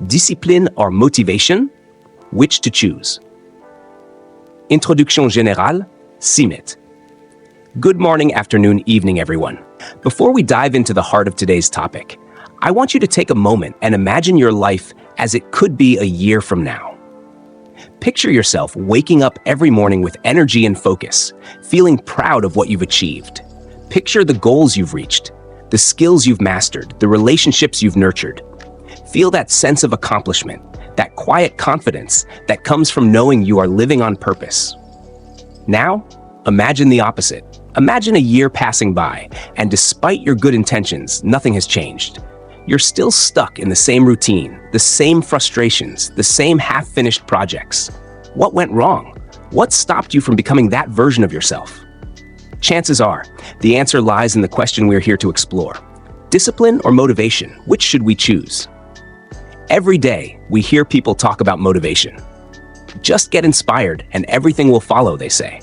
Discipline or motivation? Which to choose? Introduction générale, 6 minutes. Good morning, afternoon, evening, everyone. Before we dive into the heart of today's topic, I want you to take a moment and imagine your life as it could be a year from now. Picture yourself waking up every morning with energy and focus, feeling proud of what you've achieved. Picture the goals you've reached, the skills you've mastered, the relationships you've nurtured. Feel that sense of accomplishment, that quiet confidence that comes from knowing you are living on purpose. Now, imagine the opposite. Imagine a year passing by, and despite your good intentions, nothing has changed. You're still stuck in the same routine, the same frustrations, the same half-finished projects. What went wrong? What stopped you from becoming that version of yourself? Chances are, the answer lies in the question we're here to explore. Discipline or motivation? Which should we choose? Every day, we hear people talk about motivation. Just get inspired and everything will follow, they say.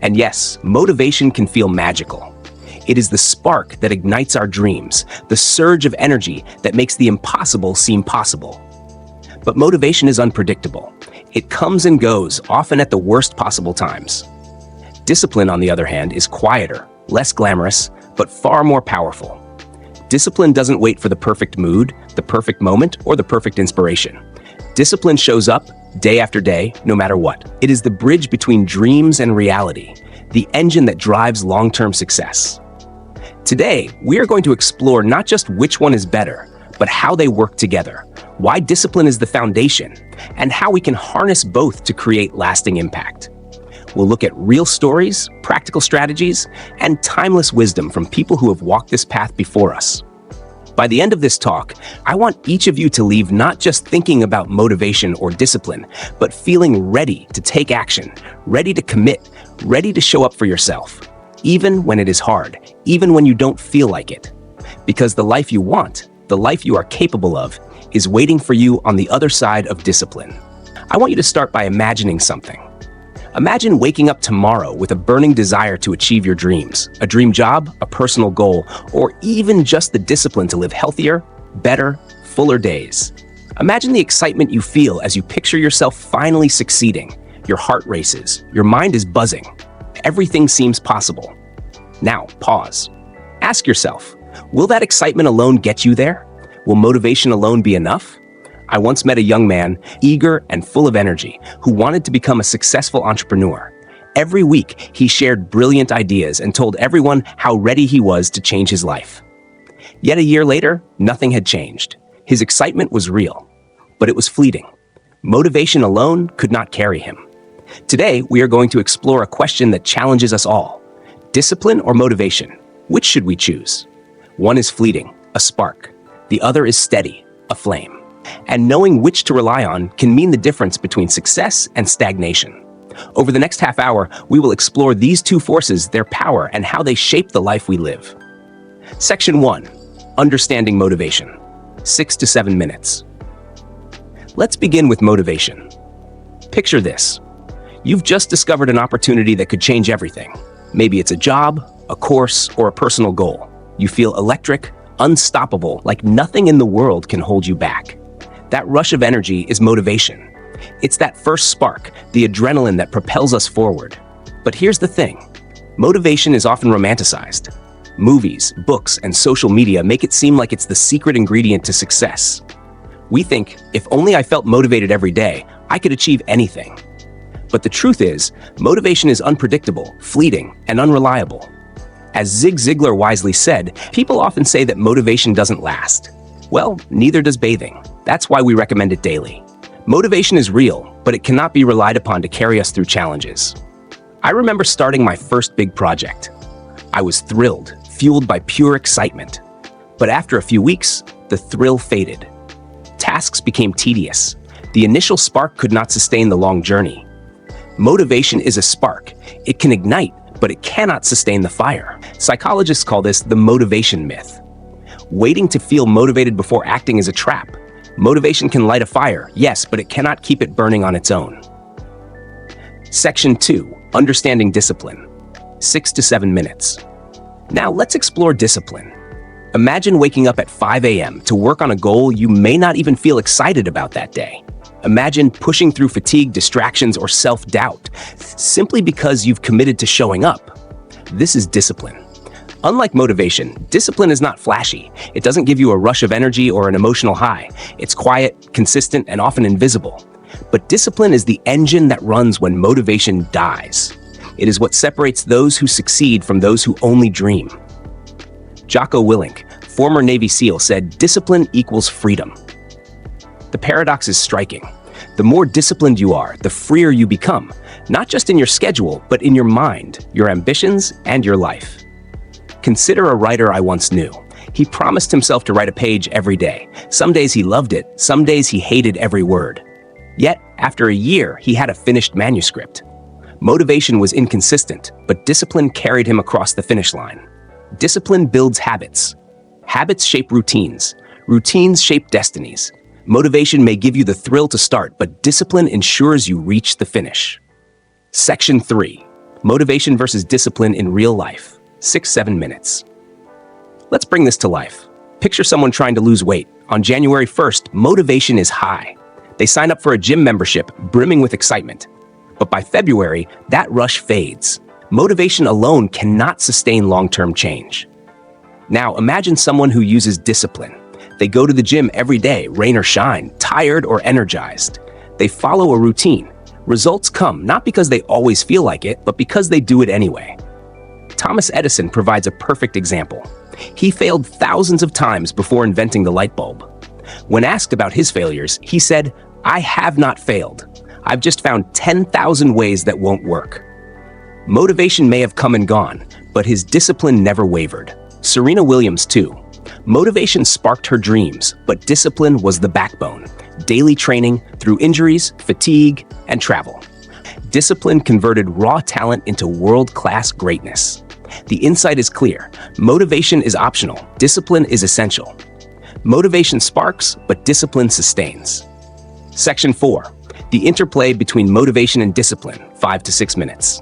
And yes, motivation can feel magical. It is the spark that ignites our dreams, the surge of energy that makes the impossible seem possible. But motivation is unpredictable. It comes and goes, often at the worst possible times. Discipline, on the other hand, is quieter, less glamorous, but far more powerful. Discipline doesn't wait for the perfect mood, the perfect moment, or the perfect inspiration. Discipline shows up day after day, no matter what. It is the bridge between dreams and reality, the engine that drives long-term success. Today, we are going to explore not just which one is better, but how they work together, why discipline is the foundation, and how we can harness both to create lasting impact. We'll look at real stories, practical strategies, and timeless wisdom from people who have walked this path before us. By the end of this talk, I want each of you to leave not just thinking about motivation or discipline, but feeling ready to take action, ready to commit, ready to show up for yourself, even when it is hard, even when you don't feel like it. Because the life you want, the life you are capable of, is waiting for you on the other side of discipline. I want you to start by imagining something. Imagine waking up tomorrow with a burning desire to achieve your dreams, a dream job, a personal goal, or even just the discipline to live healthier, better, fuller days. Imagine the excitement you feel as you picture yourself finally succeeding. Your heart races, your mind is buzzing. Everything seems possible. Now, pause. Ask yourself, will that excitement alone get you there? Will motivation alone be enough? I once met a young man, eager and full of energy, who wanted to become a successful entrepreneur. Every week, he shared brilliant ideas and told everyone how ready he was to change his life. Yet a year later, nothing had changed. His excitement was real, but it was fleeting. Motivation alone could not carry him. Today, we are going to explore a question that challenges us all. Discipline or motivation? Which should we choose? One is fleeting, a spark. The other is steady, a flame. And knowing which to rely on can mean the difference between success and stagnation. Over the next half hour, we will explore these two forces, their power, and how they shape the life we live. Section 1. Understanding motivation. 6 to 7 minutes. Let's begin with motivation. Picture this. You've just discovered an opportunity that could change everything. Maybe it's a job, a course, or a personal goal. You feel electric, unstoppable, like nothing in the world can hold you back. That rush of energy is motivation. It's that first spark, the adrenaline that propels us forward. But here's the thing. Motivation is often romanticized. Movies, books, and social media make it seem like it's the secret ingredient to success. We think, if only I felt motivated every day, I could achieve anything. But the truth is, motivation is unpredictable, fleeting, and unreliable. As Zig Ziglar wisely said, people often say that motivation doesn't last. Well, neither does bathing. That's why we recommend it daily. Motivation is real, but it cannot be relied upon to carry us through challenges. I remember starting my first big project. I was thrilled, fueled by pure excitement. But after a few weeks, the thrill faded. Tasks became tedious. The initial spark could not sustain the long journey. Motivation is a spark. It can ignite, but it cannot sustain the fire. Psychologists call this the motivation myth. Waiting to feel motivated before acting is a trap. Motivation can light a fire, yes, but it cannot keep it burning on its own. Section 2. Understanding discipline. 6 to 7 minutes. Now let's explore discipline. Imagine waking up at 5 a.m. to work on a goal you may not even feel excited about that day. Imagine pushing through fatigue, distractions, or self-doubt simply because you've committed to showing up. This is discipline. Unlike motivation, discipline is not flashy. It doesn't give you a rush of energy or an emotional high. It's quiet, consistent, and often invisible. But discipline is the engine that runs when motivation dies. It is what separates those who succeed from those who only dream. Jocko Willink, former Navy SEAL, said, "Discipline equals freedom." The paradox is striking. The more disciplined you are, the freer you become, not just in your schedule, but in your mind, your ambitions, and your life. Consider a writer I once knew. He promised himself to write a page every day. Some days he loved it, some days he hated every word. Yet, after a year, he had a finished manuscript. Motivation was inconsistent, but discipline carried him across the finish line. Discipline builds habits. Habits shape routines. Routines shape destinies. Motivation may give you the thrill to start, but discipline ensures you reach the finish. Section 3. Motivation versus discipline in real life. 6-7 minutes. Let's bring this to life. Picture someone trying to lose weight. On January 1st, motivation is high. They sign up for a gym membership, brimming with excitement. But by February, that rush fades. Motivation alone cannot sustain long-term change. Now, imagine someone who uses discipline. They go to the gym every day, rain or shine, tired or energized. They follow a routine. Results come not because they always feel like it, but because they do it anyway. Thomas Edison provides a perfect example. He failed thousands of times before inventing the light bulb. When asked about his failures, he said, "I have not failed. I've just found 10,000 ways that won't work." Motivation may have come and gone, but his discipline never wavered. Serena Williams, too. Motivation sparked her dreams, but discipline was the backbone. Daily training through injuries, fatigue, and travel. Discipline converted raw talent into world-class greatness. The insight is clear. Motivation is optional. Discipline is essential. Motivation sparks, but discipline sustains. Section 4. The interplay between motivation and discipline, 5 to 6 minutes.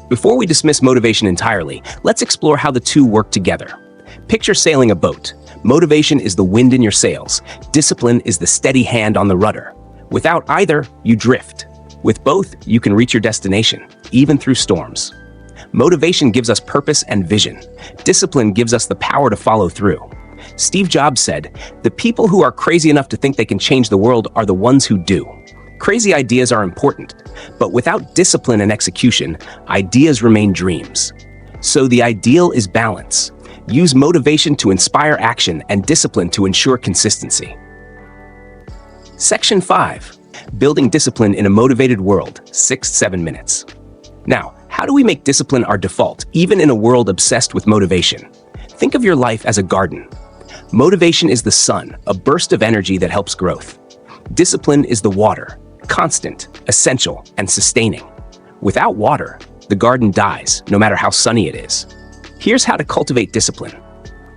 Before we dismiss motivation entirely, let's explore how the two work together. Picture sailing a boat. Motivation is the wind in your sails. Discipline is the steady hand on the rudder. Without either, you drift. With both, you can reach your destination, even through storms. Motivation gives us purpose and vision. Discipline gives us the power to follow through. Steve Jobs said, "The people who are crazy enough to think they can change the world are the ones who do." Crazy ideas are important, but without discipline and execution, ideas remain dreams. So the ideal is balance. Use motivation to inspire action and discipline to ensure consistency. Section 5. Building discipline in a motivated world, 6-7 minutes. Now, how do we make discipline our default, even in a world obsessed with motivation? Think of your life as a garden. Motivation is the sun, a burst of energy that helps growth. Discipline is the water, constant, essential, and sustaining. Without water, the garden dies, no matter how sunny it is. Here's how to cultivate discipline.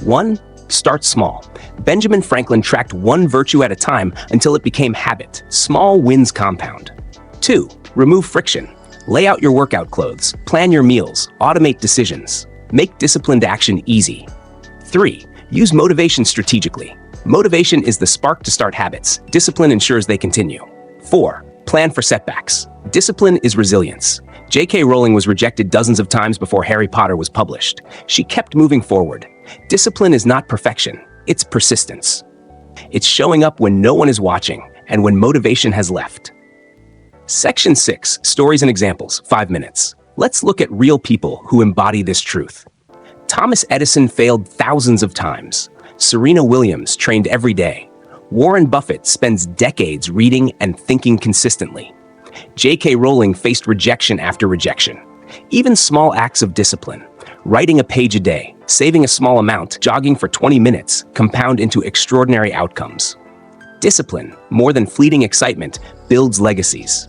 1. Start small. Benjamin Franklin tracked one virtue at a time until it became habit. Small wins compound. 2. Remove friction. Lay out your workout clothes, plan your meals, automate decisions. Make disciplined action easy. 3. Use motivation strategically. Motivation is the spark to start habits. Discipline ensures they continue. 4. Plan for setbacks. Discipline is resilience. J.K. Rowling was rejected dozens of times before Harry Potter was published. She kept moving forward. Discipline is not perfection, it's persistence. It's showing up when no one is watching and when motivation has left. Section 6. Stories and examples, 5 minutes. Let's look at real people who embody this truth. Thomas Edison failed thousands of times. Serena Williams trained every day. Warren Buffett spends decades reading and thinking consistently. J.K. Rowling faced rejection after rejection. Even small acts of discipline, writing a page a day, saving a small amount, jogging for 20 minutes, compound into extraordinary outcomes. Discipline, more than fleeting excitement, builds legacies.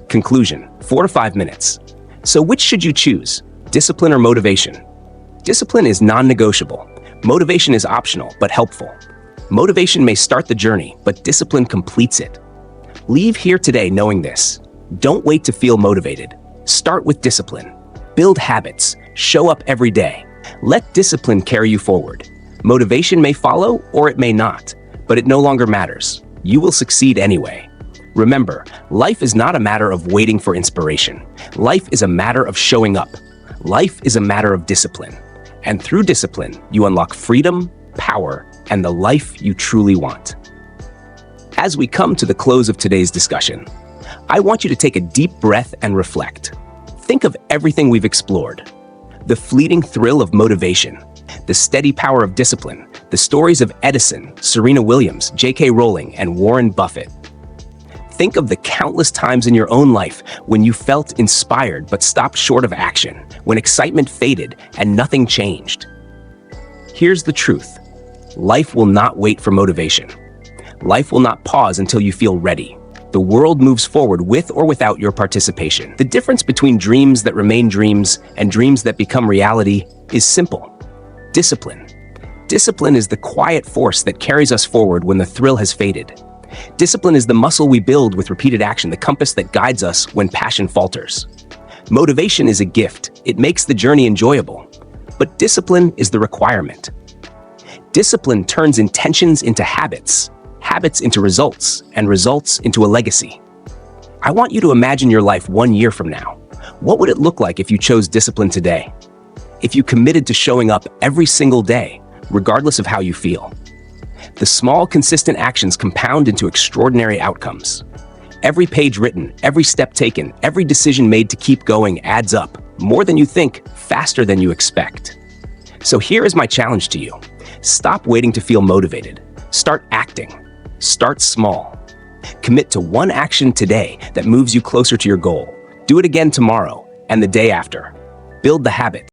Conclusion, 4 to 5 minutes. So which should you choose, discipline or motivation? Discipline is non-negotiable. Motivation is optional, but helpful. Motivation may start the journey, but discipline completes it. Leave here today knowing this. Don't wait to feel motivated. Start with discipline. Build habits. Show up every day. Let discipline carry you forward. Motivation may follow or it may not, but it no longer matters. You will succeed anyway. Remember, life is not a matter of waiting for inspiration. Life is a matter of showing up. Life is a matter of discipline. And through discipline, you unlock freedom, power, and the life you truly want. As we come to the close of today's discussion, I want you to take a deep breath and reflect. Think of everything we've explored. The fleeting thrill of motivation, the steady power of discipline, the stories of Edison, Serena Williams, J.K. Rowling, and Warren Buffett. Think of the countless times in your own life when you felt inspired but stopped short of action, when excitement faded and nothing changed. Here's the truth. Life will not wait for motivation. Life will not pause until you feel ready. The world moves forward with or without your participation. The difference between dreams that remain dreams and dreams that become reality is simple. Discipline. Discipline is the quiet force that carries us forward when the thrill has faded. Discipline is the muscle we build with repeated action, the compass that guides us when passion falters. Motivation is a gift. It makes the journey enjoyable. But discipline is the requirement. Discipline turns intentions into habits, habits into results, and results into a legacy. I want you to imagine your life 1 year from now. What would it look like if you chose discipline today? If you committed to showing up every single day, regardless of how you feel? The small, consistent actions compound into extraordinary outcomes. Every page written, every step taken, every decision made to keep going adds up, more than you think, faster than you expect. So here is my challenge to you. Stop waiting to feel motivated. Start acting. Start small. Commit to one action today that moves you closer to your goal. Do it again tomorrow and the day after. Build the habit.